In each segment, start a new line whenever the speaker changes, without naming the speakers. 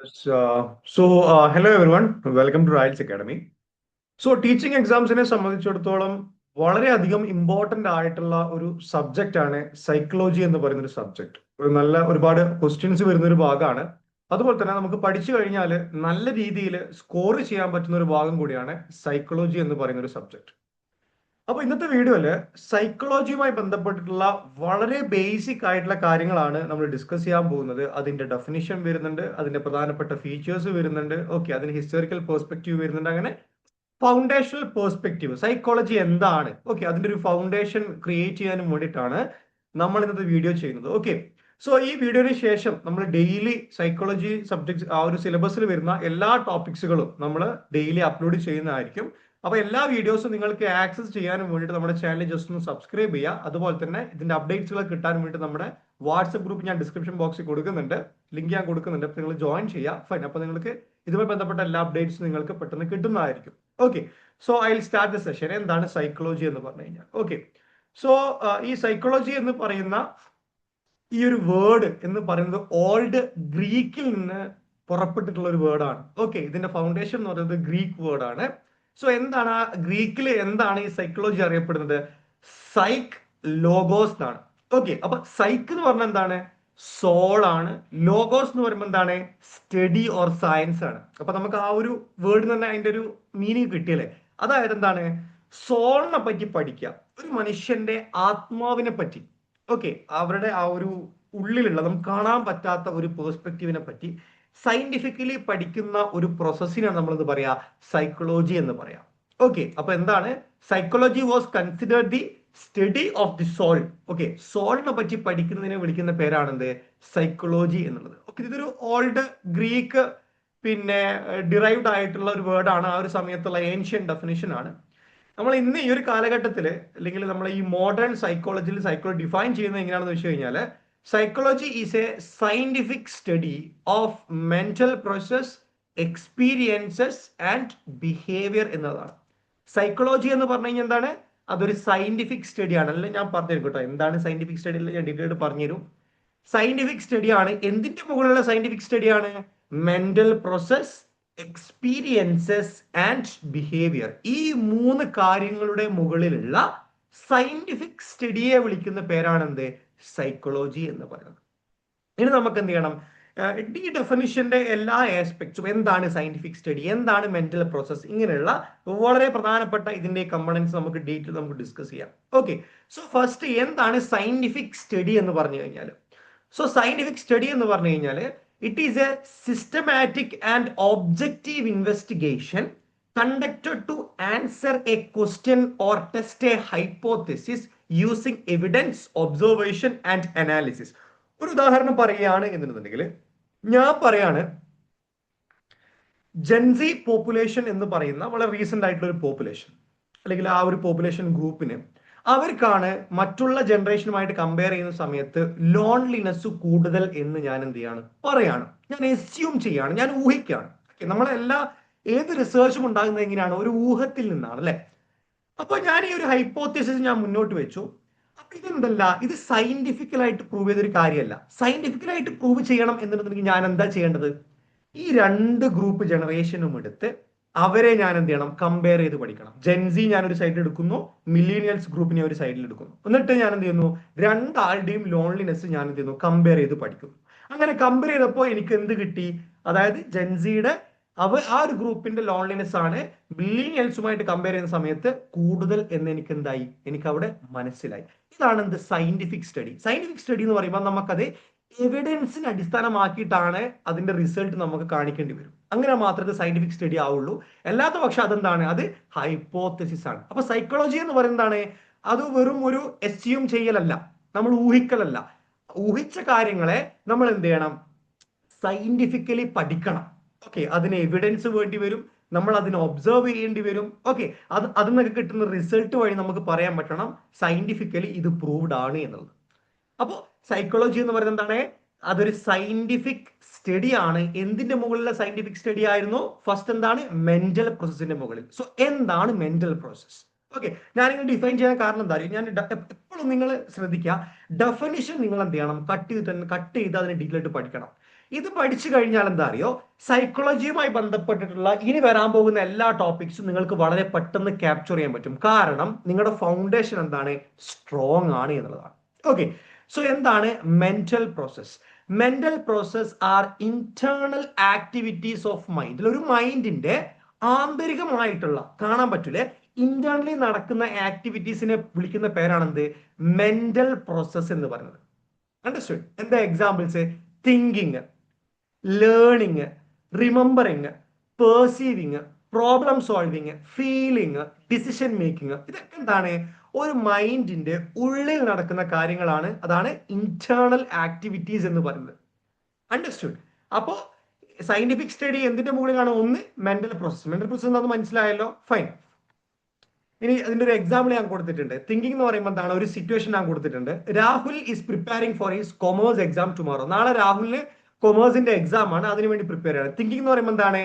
Hello everyone. Welcome to Riles Academy. Teaching എക്സാംസിനെ സംബന്ധിച്ചിടത്തോളം വളരെയധികം ഇമ്പോർട്ടന്റ് ആയിട്ടുള്ള ഒരു സബ്ജക്റ്റ് ആണ് സൈക്കോളജി എന്ന് പറയുന്ന ഒരു സബ്ജക്ട്. ഒരുപാട് ക്വസ്റ്റ്യൻസ് വരുന്ന ഒരു ഭാഗമാണ്. അതുപോലെ തന്നെ നമുക്ക് പഠിച്ചു കഴിഞ്ഞാൽ നല്ല രീതിയിൽ സ്കോർ ചെയ്യാൻ പറ്റുന്ന ഒരു ഭാഗം കൂടിയാണ് സൈക്കോളജി എന്ന് പറയുന്ന ഒരു സബ്ജക്ട്. അപ്പൊ ഇന്നത്തെ വീഡിയോയില് സൈക്കോളജിയുമായി ബന്ധപ്പെട്ടിട്ടുള്ള വളരെ ബേസിക് ആയിട്ടുള്ള കാര്യങ്ങളാണ് നമ്മൾ ഡിസ്കസ് ചെയ്യാൻ പോകുന്നത്. അതിന്റെ ഡെഫിനിഷൻ വരുന്നുണ്ട്, അതിന്റെ പ്രധാനപ്പെട്ട ഫീച്ചേഴ്സ് വരുന്നുണ്ട്, ഓക്കെ, അതിന് ഹിസ്റ്റോറിക്കൽ പെർസ്പെക്റ്റീവ് വരുന്നുണ്ട്. അങ്ങനെ ഫൗണ്ടേഷണൽ പെർസ്പെക്റ്റീവ് സൈക്കോളജി എന്താണ്, ഓക്കെ, അതിന്റെ ഒരു ഫൗണ്ടേഷൻ ക്രിയേറ്റ് ചെയ്യാനും വേണ്ടിയിട്ടാണ് നമ്മൾ ഇന്നത്തെ വീഡിയോ ചെയ്യുന്നത്. ഓക്കെ, ഈ വീഡിയോന് ശേഷം നമ്മൾ ഡെയിലി സൈക്കോളജി സബ്ജക്ട് ആ ഒരു സിലബസിൽ വരുന്ന എല്ലാ ടോപ്പിക്സുകളും നമ്മൾ ഡെയിലി അപ്ലോഡ് ചെയ്യുന്നതായിരിക്കും. അപ്പൊ എല്ലാ വീഡിയോസും നിങ്ങൾക്ക് ആക്സസ് ചെയ്യാനും വേണ്ടിയിട്ട് നമ്മുടെ ചാനൽ ജസ്റ്റ് ഒന്ന് സബ്സ്ക്രൈബ് ചെയ്യുക. അതുപോലെ തന്നെ ഇതിന്റെ അപ്ഡേറ്റ്സുകൾ കിട്ടാൻ വേണ്ടി നമ്മുടെ വാട്സ്ആപ്പ് ഗ്രൂപ്പ് ഞാൻ ഡിസ്ക്രിപ്ഷൻ ബോക്സിൽ കൊടുക്കുന്നുണ്ട്, ലിങ്ക് ഞാൻ കൊടുക്കുന്നുണ്ട്. അപ്പൊ നിങ്ങൾ ജോയിൻ ചെയ്യുക. ഫൈൻ. അപ്പൊ നിങ്ങൾക്ക് ഇതുമായി ബന്ധപ്പെട്ട എല്ലാ അപ്ഡേറ്റ്സും നിങ്ങൾക്ക് പെട്ടെന്ന് കിട്ടുന്നതായിരിക്കും. Okay, I will start the session. എന്താണ് സൈക്കോളജി എന്ന് പറഞ്ഞു കഴിഞ്ഞാൽ? ഓക്കെ, ഈ സൈക്കോളജി എന്ന് പറയുന്ന ഈ ഒരു വേർഡ് എന്ന് പറയുന്നത് ഓൾഡ് ഗ്രീക്കിൽ നിന്ന് പുറപ്പെട്ടിട്ടുള്ള ഒരു വേർഡാണ്. ഓക്കെ, ഇതിന്റെ ഫൗണ്ടേഷൻ എന്ന് പറയുന്നത് ഗ്രീക്ക് വേർഡാണ്. എന്താണ് ആ ഗ്രീക്കിൽ എന്താണ് ഈ സൈക്കോളജി അറിയപ്പെടുന്നത്? സൈക്ക് ലോഗോസ് എന്നാണ്. ഓക്കെ, അപ്പൊ സൈക്ക് എന്ന് പറഞ്ഞാൽ എന്താണ്? സോൾ ആണ്. ലോഗോസ് എന്ന് പറയുമ്പോൾ എന്താണ്? സ്റ്റഡി ഓർ സയൻസ് ആണ്. അപ്പൊ നമുക്ക് ആ ഒരു വേർഡ് തന്നെ അതിന്റെ ഒരു മീനിങ് കിട്ടിയല്ലേ? അതായത് എന്താണ്? സോളിനെ പറ്റി പഠിക്കുക, ഒരു മനുഷ്യന്റെ ആത്മാവിനെ പറ്റി, ഓക്കെ, അവരുടെ ആ ഒരു ഉള്ളിലുള്ള നമുക്ക് കാണാൻ പറ്റാത്ത ഒരു പേഴ്സ്പെക്റ്റീവിനെ പറ്റി സയന്റിഫിക്കലി പഠിക്കുന്ന ഒരു പ്രോസസ്സിനാണ് നമ്മൾ എന്ത് പറയാ? സൈക്കോളജി എന്ന് പറയാം. ഓക്കെ, അപ്പൊ എന്താണ്? Psychology was considered the study of the soul. Okay, സോളിനെ പറ്റി പഠിക്കുന്നതിനെ വിളിക്കുന്ന പേരാണെന്ത്? സൈക്കോളജി എന്നുള്ളത്. ഓക്കെ, ഇതൊരു ഓൾഡ് ഗ്രീക്ക് ഡിറൈവ്ഡ് ആയിട്ടുള്ള ഒരു വേർഡാണ്. ആ ഒരു സമയത്തുള്ള ഏൻഷ്യൻ ഡെഫിനിഷൻ ആണ്. നമ്മൾ ഇന്ന് ഈ ഒരു കാലഘട്ടത്തിൽ അല്ലെങ്കിൽ നമ്മൾ ഈ മോഡേൺ സൈക്കോളജിയിൽ സൈക്കോളജി ഡിഫൈൻ ചെയ്യുന്നത് എങ്ങനെയാണെന്ന് വെച്ച് കഴിഞ്ഞാൽ psychology is A scientific study of mental process, experiences and behaviour എന്നതാണ്. സൈക്കോളജി എന്ന് പറഞ്ഞു കഴിഞ്ഞാൽ എന്താണ്? അതൊരു സയന്റിഫിക് സ്റ്റഡി ആണ്. അല്ലെ, ഞാൻ പറഞ്ഞുതരും കേട്ടോ എന്താണ് സയന്റിഫിക് സ്റ്റഡി. ഞാൻ ഡീറ്റെയിൽ പറഞ്ഞുതരും. സയന്റിഫിക് സ്റ്റഡി ആണ്. എന്തിന്റെ മുകളിലുള്ള സയന്റിഫിക് സ്റ്റഡി ആണ്? Mental process, experiences and behaviour. ഈ മൂന്ന് കാര്യങ്ങളുടെ മുകളിലുള്ള സയന്റിഫിക് സ്റ്റഡിയെ വിളിക്കുന്ന പേരാണ് എന്ത്? സൈക്കോളജി എന്ന് പറയുന്നത്. ഇനി നമുക്ക് എന്ത് ചെയ്യണം? ഈ ഡെഫിനിഷന്റെ എല്ലാ ആസ്പെക്ട്സും, എന്താണ് സയന്റിഫിക് സ്റ്റഡി, എന്താണ് മെന്റൽ പ്രോസസ്, ഇങ്ങനെയുള്ള വളരെ പ്രധാനപ്പെട്ട ഇതിന്റെ കമ്പണൻസ് നമുക്ക് ഡീറ്റെയിൽ നമുക്ക് ഡിസ്കസ് ചെയ്യാം. ഓക്കെ, ഫസ്റ്റ് എന്താണ് സയന്റിഫിക് സ്റ്റഡി എന്ന് പറഞ്ഞു കഴിഞ്ഞാൽ? സയന്റിഫിക് സ്റ്റഡി എന്ന് പറഞ്ഞു കഴിഞ്ഞാൽ it is A systematic and objective investigation conducted to answer a question or test a hypothesis using evidence, observation and analysis. ഒരു ഉദാഹരണം പറയുകയാണ് എന്നുണ്ടെങ്കിൽ ഞാൻ പറയാണ്, ജെൻസി പോപ്പുലേഷൻ എന്ന് പറയുന്ന വളരെ റീസെന്റ് ആയിട്ടുള്ള ഒരു പോപ്പുലേഷൻ, അല്ലെങ്കിൽ ആ ഒരു പോപ്പുലേഷൻ ഗ്രൂപ്പിന് അവർക്കാണ് മറ്റുള്ള ജനറേഷനുമായിട്ട് കമ്പയർ ചെയ്യുന്ന സമയത്ത് ലോൺലിനെസ് കൂടുതൽ എന്ന് ഞാൻ എന്ത് ചെയ്യാണ്? പറയാണ്. ഞാൻ എസ്യൂം ചെയ്യാണ്, ഞാൻ ഊഹിക്കുകയാണ്. നമ്മളെല്ലാ ഏത് റിസർച്ചും ഉണ്ടാകുന്നത് എങ്ങനെയാണ്? ഒരു ഊഹത്തിൽ നിന്നാണ്, അല്ലെ? അപ്പൊ ഞാൻ ഈ ഒരു ഹൈപ്പോത്തിസിസ് ഞാൻ മുന്നോട്ട് വെച്ചു. അപ്പൊ ഇതെന്തല്ല, ഇത് സയന്റിഫിക്കലായിട്ട് പ്രൂവ് ചെയ്തൊരു കാര്യമല്ല. സയന്റിഫിക്കലായിട്ട് പ്രൂവ് ചെയ്യണം എന്നുണ്ടെങ്കിൽ ഞാൻ എന്താ ചെയ്യേണ്ടത്? ഈ രണ്ട് ഗ്രൂപ്പ് ജനറേഷനും എടുത്ത് അവരെ ഞാൻ എന്ത് ചെയ്യണം? കമ്പയർ ചെയ്ത് പഠിക്കണം. ജെൻസി ഞാൻ ഒരു സൈഡിൽ എടുക്കുന്നു, മില്ലീനിയൽസ് ഗ്രൂപ്പിനെ ഒരു സൈഡിൽ എടുക്കുന്നു. എന്നിട്ട് ഞാൻ എന്ത് ചെയ്യുന്നു? രണ്ടാളുടെയും ലോൺലിനെസ് ഞാൻ എന്ത് ചെയ്യുന്നു? കമ്പയർ ചെയ്ത് പഠിക്കുന്നു. അങ്ങനെ കമ്പയർ ചെയ്തപ്പോൾ എനിക്ക് എന്ത് കിട്ടി? അതായത് ജെൻസിയുടെ ആ ഒരു ഗ്രൂപ്പിന്റെ ലോൺലിനെസ് ആണ് മില്ലീനിയൽസുമായിട്ട് കമ്പയർ ചെയ്യുന്ന സമയത്ത് കൂടുതൽ എന്ന് എനിക്ക് എന്തായി? എനിക്ക് അവിടെ മനസ്സിലായി. ഇതാണ് എന്ത്? Scientific study. സയന്റിഫിക് സ്റ്റഡി എന്ന് പറയുമ്പോൾ നമുക്കത് എവിഡൻസിനെ അടിസ്ഥാനമാക്കിയിട്ടാണ് അതിന്റെ റിസൾട്ട് നമുക്ക് കാണിക്കേണ്ടി വരും. അങ്ങനെ മാത്രമേ സയന്റിഫിക് സ്റ്റഡി ആവുള്ളൂ. അല്ലാത്ത പക്ഷം അതെന്താണ്? അത് ഹൈപ്പോത്തസിസ് ആണ്. അപ്പൊ സൈക്കോളജി എന്ന് പറയുന്നതാണ്, അത് വെറും ഒരു എസ്യൂം ചെയ്യലല്ല, നമ്മൾ ഊഹിക്കലല്ല. ഊഹിച്ച കാര്യങ്ങളെ നമ്മൾ എന്ത് ചെയ്യണം? സയന്റിഫിക്കലി പഠിക്കണം. ഓക്കെ, അതിന് എവിഡൻസ് വേണ്ടി വരും, നമ്മൾ അതിനെ ഒബ്സർവ് ചെയ്യേണ്ടി വരും. ഓക്കെ, അതിൽ നിന്നൊക്കെ കിട്ടുന്ന റിസൾട്ട് വഴി നമുക്ക് പറയാൻ പറ്റണം സയന്റിഫിക്കലി ഇത് പ്രൂവ്ഡ് ആണ് എന്നുള്ളത്. അപ്പോൾ സൈക്കോളജി എന്ന് പറയുന്നത് എന്താണ്? അതൊരു സയന്റിഫിക് സ്റ്റഡി ആണ്. എന്തിന്റെ മുകളിലുള്ള സയന്റിഫിക് സ്റ്റഡി ആയിരുന്നു? ഫസ്റ്റ് എന്താണ്? മെന്റൽ പ്രോസസ്സിന്റെ മുകളിൽ. എന്താണ് മെന്റൽ പ്രോസസ്? ഓക്കെ, ഞാനിങ്ങനെ ഡിഫൈൻ ചെയ്യാൻ കാരണം എന്താ അറിയോ, ഞാൻ എപ്പോഴും നിങ്ങൾ ശ്രദ്ധിക്കുക, ഡെഫിനിഷൻ നിങ്ങൾ എന്ത് ചെയ്യണം, കട്ട് ചെയ്ത് അതിനെ ഡീറ്റെയിൽ ആയിട്ട് പഠിക്കണം. ഇത് പഠിച്ചു കഴിഞ്ഞാൽ എന്താ അറിയോ, സൈക്കോളജിയുമായി ബന്ധപ്പെട്ടിട്ടുള്ള ഇനി വരാൻ പോകുന്ന എല്ലാ ടോപ്പിക്സും നിങ്ങൾക്ക് വളരെ പെട്ടെന്ന് ക്യാപ്ചർ ചെയ്യാൻ പറ്റും. കാരണം നിങ്ങളുടെ ഫൗണ്ടേഷൻ എന്താണ്, സ്ട്രോങ് ആണ് എന്നുള്ളതാണ്. ഓക്കെ, സോ എന്താണ് mental process? Mental process R internal activities of mind. ഒരു മൈൻഡിന്റെ ആന്തരികമായിട്ടുള്ള, കാണാൻ പറ്റൂലേ, ഇന്റേണലി നടക്കുന്ന ആക്ടിവിറ്റീസിനെ വിളിക്കുന്ന പേരാണെന്ത്, മെന്റൽ പ്രോസസ് എന്ന് പറയുന്നത്. അണ്ടർസ്റ്റുഡ്? എന്താ examples? Thinking, learning, remembering, perceiving, problem solving, feeling, decision making. ഇതൊക്കെ എന്താണ്, ഒരു മൈൻഡിന്റെ ഉള്ളിൽ നടക്കുന്ന കാര്യങ്ങളാണ്. അതാണ് ഇന്റേണൽ ആക്ടിവിറ്റീസ് എന്ന് പറയുന്നത്. അണ്ടർസ്റ്റുഡ്? അപ്പോ സയന്റിഫിക് സ്റ്റഡി എന്തിന്റെ മുകളിലാണ്? ഒന്ന് മെന്റൽ പ്രോസസ്. മെന്റൽ പ്രോസസ് എന്താണെന്ന് മനസ്സിലായല്ലോ, ഫൈൻ. ഇനി അതിന്റെ ഒരു എക്സാമ്പിൾ ഞാൻ കൊടുത്തിട്ടുണ്ട്. തിങ്കിങ് എന്ന് പറയുമ്പോൾ എന്താണ്, ഒരു സിറ്റുവേഷൻ ഞാൻ കൊടുത്തിട്ടുണ്ട്. Rahul is preparing for his commerce exam tomorrow. നാളെ രാഹുലിന് കൊമേഴ്സിന്റെ എക്സാം ആണ്, അതിനുവേണ്ടി പ്രിപ്പയർ ചെയ്യണം. തിങ്കിങ് എന്ന് പറയുമ്പോൾ എന്താണ്,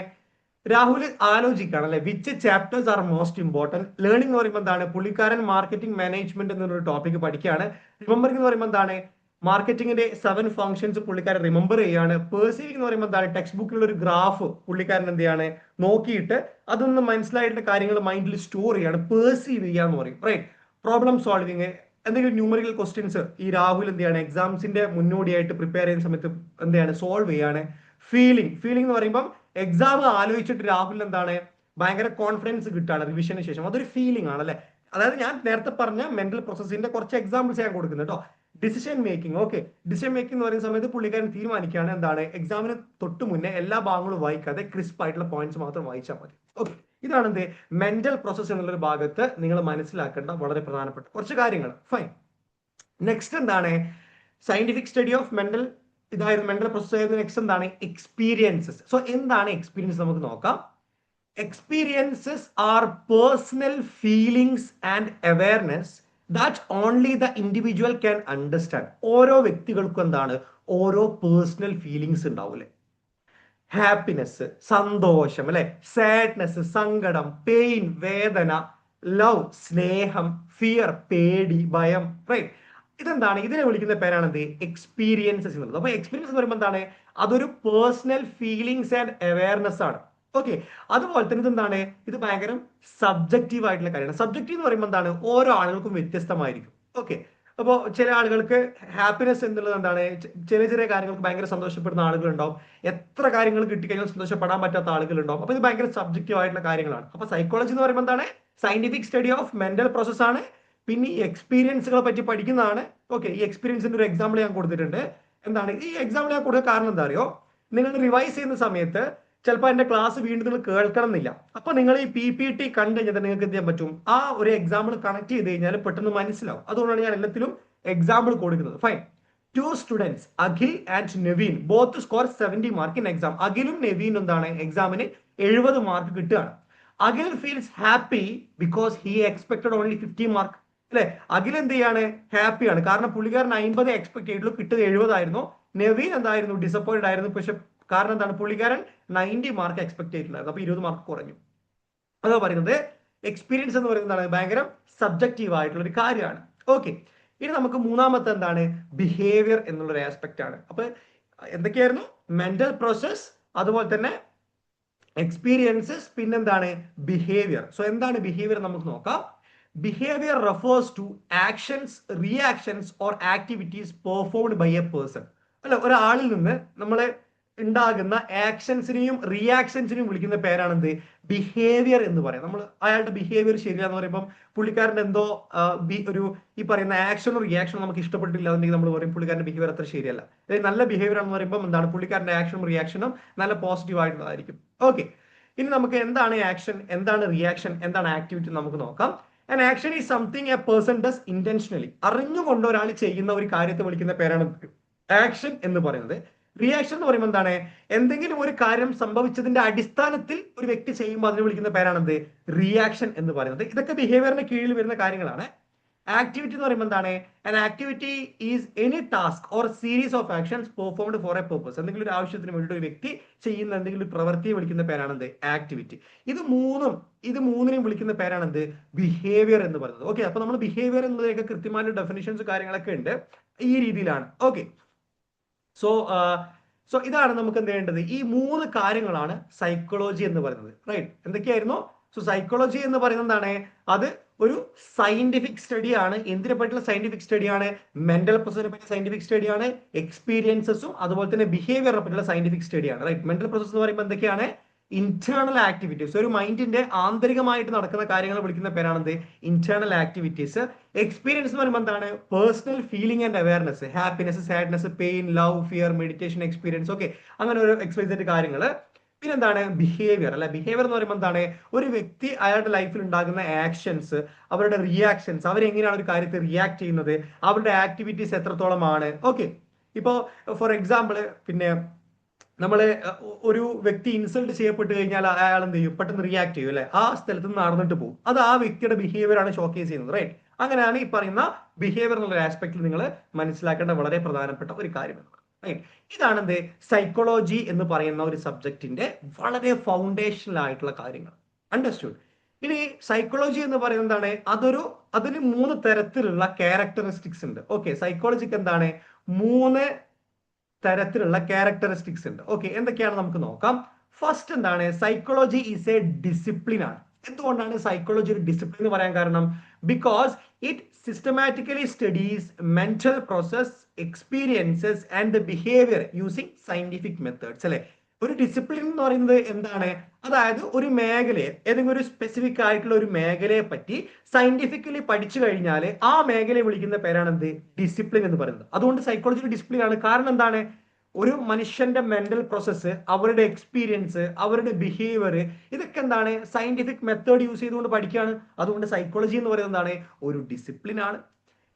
രാഹുൽ ആലോചിക്കുകയാണ് അല്ലെ, which chapters are most important. Learning എന്ന് പറയുമ്പോൾ എന്താണ്, പുള്ളിക്കാരൻ മാർക്കറ്റിംഗ് മാനേജ്മെന്റ് എന്നൊരു ടോപ്പിക് പഠിക്കുകയാണ്. റിമെമ്പറിംഗ് എന്ന് പറയുമ്പോൾ എന്താണ്, മാർക്കറ്റിംഗിന്റെ 7 ഫംഗ്ഷൻസ് പുള്ളിക്കാരൻ റിമെമ്പർ ചെയ്യാണ്. പേഴ്സീവിംഗ് എന്ന് പറയുമ്പോൾ എന്താണ്, ടെക്സ്റ്റ് ബുക്കിലുള്ള ഒരു ഗ്രാഫ് പുള്ളിക്കാരൻ എന്ത് ചെയ്യാണ്, നോക്കിയിട്ട് അതൊന്ന് മനസ്സിലായിട്ടുള്ള കാര്യങ്ങൾ മൈൻഡിൽ സ്റ്റോർ ചെയ്യാണ്. പേഴ്സീവ് ചെയ്യുക എന്ന് പറയും, റൈറ്റ്. പ്രോബ്ലം സോൾവിങ്, എന്തെങ്കിലും ന്യൂമറിക്കൽ ക്വസ്റ്റ്യൻസ് ഈ രാഹുൽ എന്ത് ചെയ്യാണ്, എക്സാംസിന്റെ മുന്നോടിയായിട്ട് പ്രിപ്പയർ ചെയ്യുന്ന സമയത്ത് എന്ത് ചെയ്യാണ്, സോൾവ് ചെയ്യാണ്. ഫീലിംഗ് എന്ന് പറയുമ്പോൾ എക്സാം ആലോചിച്ചിട്ട് രാഹുൽ എന്താണ്, ഭയങ്കര കോൺഫിഡൻസ് കിട്ടുകയാണ് റിവിഷന് ശേഷം. അതൊരു ഫീലിംഗ് ആണ് അല്ലെ. അതായത് ഞാൻ നേരത്തെ പറഞ്ഞ മെന്റൽ പ്രോസസ്സിന്റെ കുറച്ച് എക്സാമ്പിൾസ് ഞാൻ കൊടുക്കുന്നത് കേട്ടോ. Decision making, okay. Decision making എന്ന് പറയുന്ന സമയത്ത് പുള്ളിക്കാരൻ തീരുമാനിക്കുകയാണ് എന്താണ്, എക്സാമിന് തൊട്ട് മുന്നേ എല്ലാ ഭാഗങ്ങളും വായിക്കാതെ ക്രിസ്പ് ആയിട്ടുള്ള പോയിന്റ്സ് മാത്രം വായിച്ചാൽ മതി. ഓക്കെ, ഇതാണ് എന്ത് മെന്റൽ പ്രോസസ് എന്നുള്ളൊരു ഭാഗത്ത് നിങ്ങൾ മനസ്സിലാക്കേണ്ട വളരെ പ്രധാനപ്പെട്ട കുറച്ച് കാര്യങ്ങൾ. ഫൈൻ. നെക്സ്റ്റ് എന്താണ്, സയന്റിഫിക് സ്റ്റഡി ഓഫ് മെന്റൽ, ഇതായിരുന്നു മെന്റൽ പ്രോസസ് ആയിരുന്നു. നെക്സ്റ്റ് എന്താണ്, എക്സ്പീരിയൻസസ്. സോ എന്താണ് എക്സ്പീരിയൻസ് നമുക്ക് നോക്കാം. Experiences R personal feelings and awareness that only the individual can understand. ഓരോ വ്യക്തികൾക്കും എന്താണ്, ഓരോ പേഴ്സണൽ ഫീലിംഗ്സ് ഉണ്ടാവൂലേ. ഹാപ്പിനെസ്, സന്തോഷം അല്ലെ, സാഡ്നെസ്, സങ്കടം, പെയിൻ, വേദന, ലവ്, സ്നേഹം, ഫിയർ, പേടി, ഭയം, റൈറ്റ്. ഇതെന്താണ്, ഇതിനെ വിളിക്കുന്ന പേരാണെന്ത്, എക്സ്പീരിയൻസസ് എന്നുള്ളത്. അപ്പൊ എക്സ്പീരിയൻസ് എന്ന് പറയുമ്പോൾ എന്താണ്, അതൊരു പേഴ്സണൽ ഫീലിംഗ്സ് ആൻഡ് അവയർനെസ് ആണ്. ഓക്കെ, അതുപോലെ തന്നെ ഇതെന്താണ്, ഇത് ഭയങ്കര സബ്ജക്റ്റീവ് ആയിട്ടുള്ള കാര്യമാണ്. സബ്ജക്റ്റീവ് എന്ന് പറയുമ്പോൾ എന്താണ്, ഓരോ ആളുകൾക്കും വ്യത്യസ്തമായിരിക്കും. ഓക്കെ, അപ്പോൾ ചില ആളുകൾക്ക് ഹാപ്പിനെസ് എന്നുള്ളത് എന്താണ്, ചെറിയ ചെറിയ കാര്യങ്ങൾക്ക് ഭയങ്കര സന്തോഷപ്പെടുന്ന ആളുകളുണ്ടാവും. എത്ര കാര്യങ്ങൾ കിട്ടിക്കഴിഞ്ഞാൽ സന്തോഷപ്പെടാൻ പറ്റാത്ത ആളുകളുണ്ടാവും. അപ്പൊ ഇത് ഭയങ്കര സബ്ജക്റ്റീവ് ആയിട്ടുള്ള കാര്യങ്ങളാണ്. അപ്പൊ സൈക്കോളജി എന്ന് പറയുമ്പോൾ എന്താണ്, scientific study of mental process ആണ്. പിന്നെ ഈ എക്സ്പീരിയൻസുകളെ പറ്റി പഠിക്കുന്നതാണ്. ഓക്കെ, ഈ എക്സ്പീരിയൻസിന്റെ ഒരു എക്സാമ്പിൾ ഞാൻ കൊടുത്തിട്ടുണ്ട്. എന്താണ് ഈ എക്സാമ്പിൾ ഞാൻ കൊടുക്കാൻ കാരണം എന്താ അറിയോ, നിങ്ങൾ റിവൈസ് ചെയ്യുന്ന സമയത്ത് ചിലപ്പോൾ എന്റെ ക്ലാസ് വീണ്ടും നിങ്ങൾ കേൾക്കണം എന്നില്ല. അപ്പൊ നിങ്ങൾ ഈ PPT കണ്ടു കഴിഞ്ഞാൽ നിങ്ങൾക്ക് എന്ത് ചെയ്യാൻ പറ്റും, ആ ഒരു എക്സാമ്പിൾ കണക്ട് ചെയ്ത് കഴിഞ്ഞാൽ പെട്ടെന്ന് മനസ്സിലാവും. അതുകൊണ്ടാണ് ഞാൻ എല്ലാത്തിലും എക്സാമ്പിൾ കൊടുക്കുന്നത്. Fine. 2 students, Akhil and Naveen, both score 70 mark in exam. അഖിലും നെവീനും എന്താണ്, എക്സാമിന് 70 മാർക്ക് കിട്ടുകയാണ്. Akhil feels happy because he expected only 50 mark അല്ലെ. അഖിൽ എന്ത് ചെയ്യാണ്, ഹാപ്പിയാണ്. കാരണം പുള്ളിക്കാരൻ 50 എക്സ്പെക്ട് ചെയ്തിട്ടുള്ളൂ, കിട്ടുന്നത് 70 ആയിരുന്നു. നെവീൻ എന്തായിരുന്നു, ഡിസപ്പോയിന്റഡ് ആയിരുന്നു. പക്ഷെ കാരണം എന്താണ്, പുള്ളിക്കാരൻ 90 മാർക്ക് എക്സ്പെക്ട് ചെയ്തിട്ടുണ്ടായിരുന്നു. അപ്പൊ 20 മാർക്ക് കുറഞ്ഞു. അതാ പറയുന്നത് എക്സ്പീരിയൻസ് എന്ന് പറയുന്നത് ഭയങ്കര സബ്ജക്റ്റീവ് ആയിട്ടുള്ള ഒരു കാര്യമാണ്. ഓക്കെ, ഇനി നമുക്ക് മൂന്നാമത്തെ എന്താണ്, ബിഹേവിയർ എന്നുള്ളൊരു ആസ്പെക്ട് ആണ്. അപ്പൊ എന്തൊക്കെയായിരുന്നു, മെന്റൽ പ്രോസസ്, അതുപോലെ തന്നെ എക്സ്പീരിയൻസസ്, പിന്നെന്താണ് ബിഹേവിയർ. സോ എന്താണ് ബിഹേവിയർ നമുക്ക് നോക്കാം. Behaviour refers to actions, reactions or activities performed by a person. അല്ല, ഒരാളിൽ നിന്ന് നമ്മളെ ഉണ്ടാകുന്ന ആക്ഷൻസിനെയും റിയാക്ഷൻസിനെയും വിളിക്കുന്ന പേരാണെന്ത്, ബിഹേവിയർ എന്ന് പറയാം. നമ്മൾ അയാളുടെ ബിഹേവിയർ ശരിയാന്ന് പറയുമ്പോൾ പുള്ളിക്കാരൻ്റെ എന്തോ ഒരു ഈ പറയുന്ന ആക്ഷനോ റിയാക്ഷനോ നമുക്ക് ഇഷ്ടപ്പെട്ടില്ല എന്നുണ്ടെങ്കിൽ നമ്മൾ പറയും പുള്ളിക്കാരന്റെ ബിഹേവിയർ അത്ര ശരിയല്ല. നല്ല ബിഹേവിയർ എന്ന് പറയുമ്പോൾ എന്താണ്, പുള്ളിക്കാരന്റെ ആക്ഷനും റിയാക്ഷനും നല്ല പോസിറ്റീവ് ആയിട്ടുള്ളതായിരിക്കും. ഓക്കെ, ഇനി നമുക്ക് എന്താണ് ആക്ഷൻ, എന്താണ് റിയാക്ഷൻ, എന്താണ് ആക്ടിവിറ്റി നമുക്ക് നോക്കാം. An action is something a person does intentionally. അറിഞ്ഞുകൊണ്ട് ഒരാൾ ചെയ്യുന്ന ഒരു കാര്യത്തെ വിളിക്കുന്ന പേരാണ് ആക്ഷൻ എന്ന് പറയുന്നത്. റിയാക്ഷൻ എന്ന് പറയുമ്പോൾ എന്താണ്, എന്തെങ്കിലും ഒരു കാര്യം സംഭവിച്ചതിന്റെ അടിസ്ഥാനത്തിൽ ഒരു വ്യക്തി ചെയ്യുമ്പോൾ അതിനെ വിളിക്കുന്ന പേരാണെന്ത്, റിയാക്ഷൻ എന്ന് പറയുന്നത്. ഇതൊക്കെ ബിഹേവിയറിന്റെ കീഴിൽ വരുന്ന കാര്യങ്ങളാണ്. ആക്ടിവിറ്റി എന്ന് പറയുമ്പോൾ എന്താണ്? an activity is any task or series of actions performed for a purpose. എന്തെങ്കിലും ഒരു ആവശ്യത്തിന് വേണ്ടിയിട്ട് ഒരു വ്യക്തി ചെയ്യുന്ന എന്തെങ്കിലും ഒരു പ്രവൃത്തിയെ വിളിക്കുന്ന പേരാണ് എന്ത്? ആക്ടിവിറ്റി. ഇത് മൂന്നിനെയും വിളിക്കുന്ന പേരാണ് എന്ത്? ബിഹേവിയർ എന്ന് പറയുന്നത്. ഓക്കെ, അപ്പൊ നമ്മൾ ബിഹേവിയർ എന്നതിനൊക്കെ കൃത്യമായ ഡെഫിനിഷൻസ് കാര്യങ്ങളൊക്കെ ഉണ്ട്. ഈ രീതിയിലാണ്. ഓക്കെ, സോ ഇതാണ് നമുക്ക് എന്ത് ചെയ്യേണ്ടത്? ഈ 3 കാര്യങ്ങളാണ് സൈക്കോളജി എന്ന് പറയുന്നത്. റൈറ്റ്, എന്തൊക്കെയായിരുന്നു? സോ സൈക്കോളജി എന്ന് പറയുന്നത് എന്താണ്? അത് ഒരു സയന്റിഫിക് സ്റ്റഡിയാണ്. എന്തിനെ പറ്റിയുള്ള സയന്റിഫിക് സ്റ്റഡിയാണ്? മെന്റൽ പ്രോസസിനെ പറ്റിയ സയന്റിഫിക് സ്റ്റഡിയാണ്. എക്സ്പീരിയൻസസും അതുപോലെ തന്നെ ബിഹേവിയറിനെ പറ്റിയുള്ള സയന്റിഫിക് സ്റ്റഡിയാണ്. റൈറ്റ്, മെന്റൽ പ്രോസസ് എന്ന് പറയുമ്പോൾ എന്തൊക്കെയാണ്? Internal activities. ഒരു മൈൻഡിന്റെ ആന്തരികമായിട്ട് നടക്കുന്ന കാര്യങ്ങൾ വിളിക്കുന്ന പേരാണ് എന്ത്? Internal activities. എക്സ്പീരിയൻസ് എന്ന് പറയുമ്പോൾ എന്താണ്? Personal feeling and awareness, happiness, sadness, pain, love, fear, meditation, experience. Okay, അങ്ങനെ ഒരു എക്സ്പീരിയൻസ് കാര്യങ്ങൾ. പിന്നെ എന്താണ്? ബിഹേവിയർ. അല്ലെ, ബിഹേവിയർ എന്ന് പറയുമ്പോൾ എന്താണ്? ഒരു വ്യക്തി അയാളുടെ ലൈഫിൽ ഉണ്ടാകുന്ന ആക്ഷൻസ്, അവരുടെ റിയാക്ഷൻസ്, അവരെങ്ങനെയാണ് ഒരു കാര്യത്തെ റിയാക്ട് ചെയ്യുന്നത്, അവരുടെ ആക്ടിവിറ്റീസ് എത്രത്തോളമാണ്. ഓക്കെ, ഇപ്പോ ഫോർ എക്സാമ്പിൾ, പിന്നെ നമ്മള് ഒരു വ്യക്തി ഇൻസൾട്ട് ചെയ്യപ്പെട്ട് കഴിഞ്ഞാൽ അയാൾ എന്ത് ചെയ്യും? പെട്ടെന്ന് റിയാക്ട് ചെയ്യും അല്ലെ, ആ സ്ഥലത്ത് നിന്ന് നടന്നിട്ട് പോകും. അത് ആ വ്യക്തിയുടെ ബിഹേവിയർ ആണ് ഷോക്കേസ് ചെയ്യുന്നത്. റൈറ്റ്, അങ്ങനെയാണ് ഈ പറയുന്ന ബിഹേവിയർ എന്നുള്ള ആസ്പെക്റ്റിൽ നിങ്ങൾ മനസ്സിലാക്കേണ്ട വളരെ പ്രധാനപ്പെട്ട ഒരു കാര്യമാണ്. റൈറ്റ്, ഇതാണ് എന്ത്? സൈക്കോളജി എന്ന് പറയുന്ന ഒരു സബ്ജക്റ്റിന്റെ വളരെ ഫൗണ്ടേഷണൽ ആയിട്ടുള്ള കാര്യങ്ങൾ. അണ്ടർസ്റ്റുഡ്? ഇനി സൈക്കോളജി എന്ന് പറയുന്നത് എന്താണ്? അതിന് 3 തരത്തിലുള്ള ക്യാരക്ടറിസ്റ്റിക്സ് ഉണ്ട്. ഓക്കെ, സൈക്കോളജിക്ക് എന്താണ്? 3 തരത്തിലുള്ള ക്യാരക്ടറിസ്റ്റിക്സ് ഉണ്ട്. ഓക്കെ, എന്തൊക്കെയാണ് നമുക്ക് നോക്കാം. ഫസ്റ്റ് എന്താണ്? സൈക്കോളജി ഈസ് എ ഡിസിപ്ലിൻ ആണ്. എന്തുകൊണ്ടാണ് സൈക്കോളജി ഒരു ഡിസിപ്ലിൻ എന്ന് പറയാൻ കാരണം? Because it systematically studies mental process, experiences and the behaviour using scientific methods. അല്ലെ, ഒരു ഡിസിപ്ലിൻ എന്ന് പറയുന്നത് എന്താണ്? അതായത് ഒരു മേഖലയെ, ഏതെങ്കിലും ഒരു സ്പെസിഫിക് ആയിട്ടുള്ള ഒരു മേഖലയെ പറ്റി സയന്റിഫിക്കലി പഠിച്ചു കഴിഞ്ഞാൽ ആ മേഖലയെ വിളിക്കുന്ന പേരാണ് എന്ത്? ഡിസിപ്ലിൻ എന്ന് പറയുന്നത്. അതുകൊണ്ട് സൈക്കോളജി ഒരു ഡിസിപ്ലിൻ ആണ്. കാരണം എന്താണ്? ഒരു മനുഷ്യന്റെ മെന്റൽ പ്രോസസ്സ്, അവരുടെ എക്സ്പീരിയൻസ്, അവരുടെ ബിഹേവിയർ, ഇതൊക്കെ എന്താണ്? സയന്റിഫിക് മെത്തേഡ് യൂസ് ചെയ്തുകൊണ്ട് പഠിക്കുകയാണ്. അതുകൊണ്ട് സൈക്കോളജി എന്ന് പറയുന്നത് എന്താണ്? ഒരു ഡിസിപ്ലിൻ ആണ്.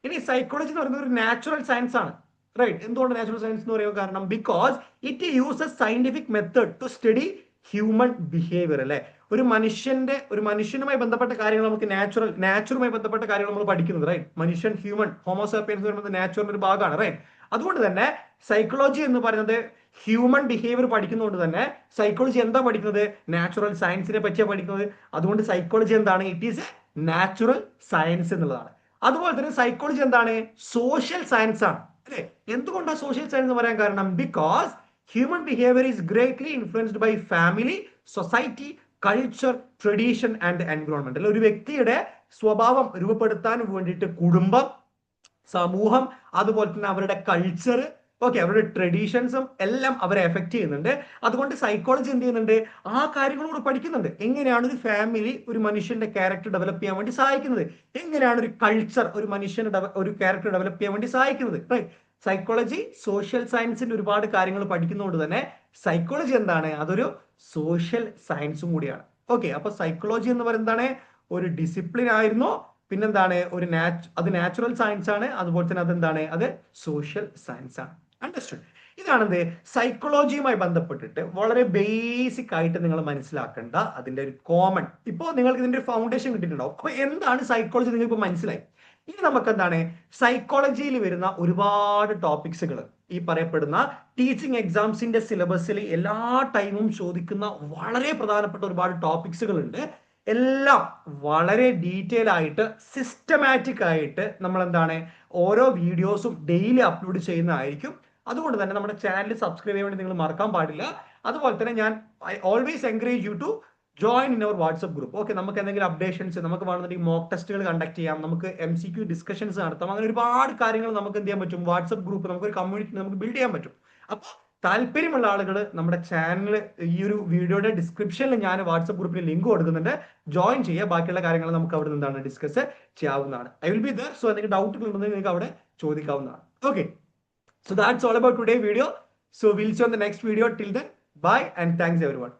ഇനി സൈക്കോളജി എന്ന് പറയുന്നത് ഒരു നാച്ചുറൽ സയൻസ് ആണ്. റൈറ്റ്, എന്തുകൊണ്ട് നാച്ചുറൽ സയൻസ് എന്ന് പറയുക? കാരണം because it uses scientific method to study human behaviour. അല്ലെ, ഒരു മനുഷ്യനുമായി ബന്ധപ്പെട്ട കാര്യങ്ങൾ നമുക്ക് നാച്ചുറുമായി ബന്ധപ്പെട്ട കാര്യങ്ങൾ നമ്മൾ പഠിക്കുന്നത്. റൈറ്റ്, മനുഷ്യൻ, ഹ്യൂമൻ, ഹോമോസാപ്പിയൻസ് എന്ന് പറയുന്നത് നാച്ചുറിന്റെ ഒരു ഭാഗമാണ്. റൈറ്റ്, അതുകൊണ്ട് തന്നെ സൈക്കോളജി എന്ന് പറയുന്നത് ഹ്യൂമൻ ബിഹേവിയർ പഠിക്കുന്നതുകൊണ്ട് തന്നെ സൈക്കോളജി എന്താ പഠിക്കുന്നത്? നാച്ചുറൽ സയൻസിനെ പറ്റിയാണ് പഠിക്കുന്നത്. അതുകൊണ്ട് സൈക്കോളജി എന്താണ്? It is A natural science എന്നുള്ളതാണ്. അതുപോലെ തന്നെ സൈക്കോളജി എന്താണ്? സോഷ്യൽ സയൻസ് ആണ്. അല്ലെ, എന്തുകൊണ്ടാണ് സോഷ്യൽ സയൻസ് എന്ന് പറയാൻ കാരണം? Because human behaviour is greatly influenced by family, society, culture, tradition and environment. ഒരു വ്യക്തിയുടെ സ്വഭാവം രൂപപ്പെടുത്താൻ വേണ്ടിയിട്ട് കുടുംബം, സമൂഹം, അതുപോലെ തന്നെ അവരുടെ കൾച്ചർ, ഓക്കെ, അവരുടെ ട്രഡീഷൻസും എല്ലാം അവരെ എഫക്ട് ചെയ്യുന്നുണ്ട്. അതുകൊണ്ട് സൈക്കോളജി എന്ത് ചെയ്യുന്നുണ്ട്? ആ കാര്യങ്ങളോട് പഠിക്കുന്നുണ്ട്. എങ്ങനെയാണ് ഒരു ഫാമിലി ഒരു മനുഷ്യന്റെ ക്യാരക്ടർ ഡെവലപ്പ് ചെയ്യാൻ വേണ്ടി സഹായിക്കുന്നത്, എങ്ങനെയാണ് ഒരു കൾച്ചർ ഒരു മനുഷ്യന്റെ ഒരു ക്യാരക്ടർ ഡെവലപ്പ് ചെയ്യാൻ വേണ്ടി സഹായിക്കുന്നത്. റൈറ്റ്, സൈക്കോളജി സോഷ്യൽ സയൻസിന്റെ ഒരുപാട് കാര്യങ്ങൾ പഠിക്കുന്നതുകൊണ്ട് തന്നെ സൈക്കോളജി എന്താണ്? അതൊരു സോഷ്യൽ സയൻസും കൂടിയാണ്. ഓക്കെ, അപ്പൊ സൈക്കോളജി എന്ന് പറയുന്നതാണ് ഒരു ഡിസിപ്ലിൻ ആയിരുന്നു. പിന്നെന്താണ്? അത് നാച്ചുറൽ സയൻസ് ആണ്. അതുപോലെ തന്നെ അതെന്താണ്? അത് സോഷ്യൽ സയൻസ് ആണ്. അണ്ടർസ്റ്റുഡ്? ഇതാണെന്ത്? സൈക്കോളജിയുമായി ബന്ധപ്പെട്ടിട്ട് വളരെ ബേസിക് ആയിട്ട് നിങ്ങൾ മനസ്സിലാക്കേണ്ട അതിന്റെ ഒരു കോമൺ. ഇപ്പോൾ നിങ്ങൾക്ക് ഇതിന്റെ ഒരു ഫൗണ്ടേഷൻ കിട്ടിയിട്ടുണ്ടാവും. അപ്പൊ എന്താണ് സൈക്കോളജി നിങ്ങൾക്ക് മനസ്സിലായി. ഇനി നമുക്ക് എന്താണ്? സൈക്കോളജിയിൽ വരുന്ന ഒരുപാട് ടോപ്പിക്സുകൾ, ഈ പറയപ്പെടുന്ന ടീച്ചിങ് എക്സാംസിന്റെ സിലബസിൽ എല്ലാ ടൈമും ചോദിക്കുന്ന വളരെ പ്രധാനപ്പെട്ട ഒരുപാട് ടോപ്പിക്സുകൾ ഉണ്ട്. എല്ലാം വളരെ ഡീറ്റെയിൽ ആയിട്ട് സിസ്റ്റമാറ്റിക് ആയിട്ട് നമ്മൾ എന്താണ് ഓരോ വീഡിയോസും ഡെയിലി അപ്ലോഡ് ചെയ്യുന്നതായിരിക്കും. അതുകൊണ്ട് തന്നെ നമ്മുടെ ചാനൽ സബ്സ്ക്രൈബ് ചെയ്യാൻ വേണ്ടി നിങ്ങൾ മറക്കാൻ പാടില്ല. അതുപോലെ തന്നെ ഞാൻ always encourage you to join in our WhatsApp group. Okay, നമുക്ക് എന്തെങ്കിലും അപ്ഡേഷൻസ്, നമുക്ക് വേണമെന്നുണ്ടെങ്കിൽ മോക്ക് ടെസ്റ്റുകൾ കണ്ടക്ട് ചെയ്യാം, നമുക്ക് MCQ ഡിസ്കഷൻസ് നടത്താം. അങ്ങനെ ഒരുപാട് കാര്യങ്ങൾ നമുക്ക് എന്ത് ചെയ്യാൻ പറ്റും? വാട്സ്ആപ്പ് ഗ്രൂപ്പ്, നമുക്കൊരു കമ്മ്യൂണിറ്റി നമുക്ക് ബിൽഡ് ചെയ്യാൻ പറ്റും. അപ്പോൾ താല്പര്യമുള്ള ആളുകൾ നമ്മുടെ ചാനൽ ഈ ഒരു വീഡിയോയുടെ ഡിസ്ക്രിപ്ഷനിൽ ഞാൻ വാട്സ്ആപ്പ് ഗ്രൂപ്പിൽ ലിങ്ക് കൊടുക്കുന്നുണ്ട്. ജോയിൻ ചെയ്യുക. ബാക്കിയുള്ള കാര്യങ്ങൾ നമുക്ക് അവിടെ നിന്നാണ് ഡിസ്കസ് ചെയ്യാവുന്നതാണ്. I will be there. So എന്തെങ്കിലും ഡൗട്ടുകൾ ഉണ്ടെങ്കിൽ നിങ്ങൾക്ക് അവിടെ ചോദിക്കാവുന്നതാണ്. Okay, so that's all about today's video. So we'll see you on the next video. Till then, bye and thanks everyone.